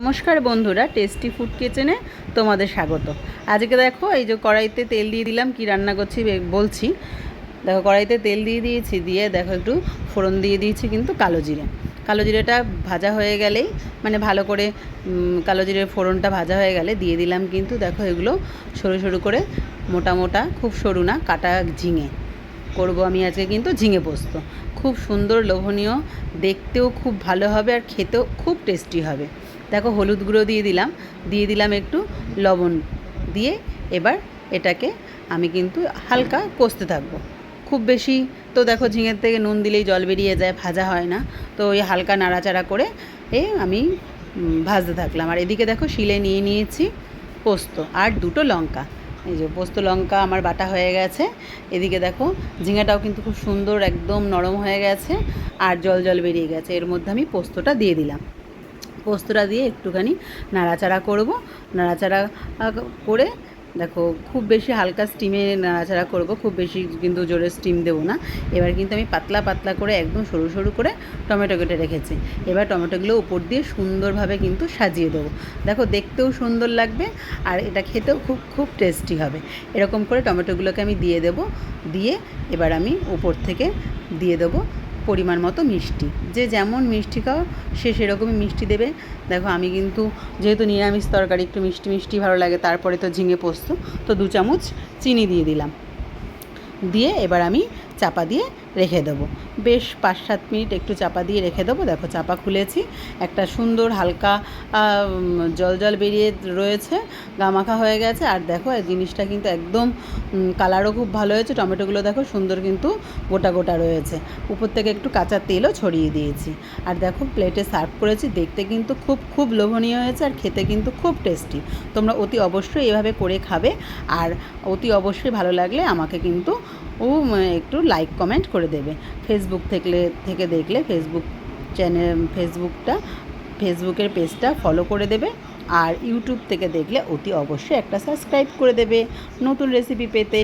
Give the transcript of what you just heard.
নমস্কার বন্ধুরা, tasty food কিচেনে তোমাদের স্বাগত। আজকে দেখো এই যে কড়াইতে তেল দিয়ে দিলাম, কি রান্না করছি বলছি। দেখো কড়াইতে তেল দিয়ে দিয়েছি, দিয়ে দেখো একটু ফোড়ন দিয়ে দিয়েছি কিন্তু কালো জিরে। কালো জিরেটা ভাজা হয়ে গেলেই মানে ভালো করে কালো জিরের ফোড়নটা ভাজা হয়ে গেলে দিয়ে দিলাম কিন্তু দেখো এগুলো সরু সরু করে, মোটা মোটা, খুব সরু না, কাটা ঝিঙে করব আমি আজকে কিন্তু ঝিঙে পোস্ত। খুব সুন্দর, লোভনীয়, দেখতেও খুব ভালো হবে আর খেতেও খুব টেস্টি হবে। দেখো হলুদ গুঁড়ো দিয়ে দিলাম একটু লবণ দিয়ে এবার এটাকে আমি কিন্তু হালকা কষতে থাকবো। খুব বেশি তো দেখো ঝিঙের থেকে নুন দিলেই জল বেরিয়ে যায়, ভাজা হয় না, তো ওই হালকা নাড়াচাড়া করে আমি ভাজতে থাকলাম। আর এদিকে দেখো শিলে নিয়ে নিয়েছি পোস্ত আর দুটো লঙ্কা। এই যে পোস্ত লঙ্কা আমার বাটা হয়ে গেছে। এদিকে দেখো ঝিঙেটাও কিন্তু খুব সুন্দর একদম নরম হয়ে গেছে আর জল জল বেরিয়ে গেছে। এর মধ্যে আমি পোস্তটা দিয়ে দিলাম। পোস্তটা দিয়ে একটুখানি নাড়াচাড়া করব। নাড়াচাড়া করে দেখো খুব বেশি হালকা স্টিমে নাড়াচাড়া করব, খুব বেশি কিন্তু জোরে স্টিম দেবো না। এবার কিন্তু আমি পাতলা পাতলা করে একদম সরু সরু করে টমেটো কেটে রেখেছি। এবার টমেটোগুলো উপর দিয়ে সুন্দরভাবে কিন্তু সাজিয়ে দেবো। দেখো দেখতেও সুন্দর লাগবে আর এটা খেতেও খুব খুব টেস্টি হবে। এরকম করে টমেটোগুলোকে আমি দিয়ে দেবো। দিয়ে এবার আমি উপর থেকে দিয়ে দেবো পরিমাণ মতো মিষ্টি। যে যেমন মিষ্টি খাও সে সেরকমই মিষ্টি দেবে। দেখো আমি কিন্তু যেহেতু নিরামিষ তরকারি একটু মিষ্টি মিষ্টি ভালো লাগে, তারপরে তো ঝিঙে পোস্ত, তো 2 চামচ চিনি দিয়ে দিলাম। দিয়ে এবার আমি চাপা দিয়ে রেখে দেবো বেশ 5-7 মিনিট একটু চাপা দিয়ে রেখে দেবো। দেখো চাপা খুলেছি, একটা সুন্দর হালকা জল জল বেরিয়ে রয়েছে, গামাখা হয়ে গেছে। আর দেখো এই জিনিসটা কিন্তু একদম কালারও খুব ভালো হয়েছে। টমেটোগুলো দেখো সুন্দর কিন্তু গোটা গোটা রয়েছে, উপর থেকে একটু কাঁচা তেলও ছড়িয়ে দিয়েছি। আর দেখো প্লেটে সার্ভ করেছি, দেখতে কিন্তু খুব খুব লোভনীয় হয়েছে আর খেতে কিন্তু খুব টেস্টি। তোমরা অতি অবশ্যই এভাবে করে খাবে আর অতি অবশ্যই ভালো লাগলে আমাকে কিন্তু একটু লাইক কমেন্ট করে দেবে। ফেসবুক থেকে দেখলে ফেসবুকের পেজটা ফলো করে দেবে। আর ইউটিউব থেকে দেখলে অতি অবশ্যই একটা সাবস্ক্রাইব করে দেবে নতুন রেসিপি পেতে।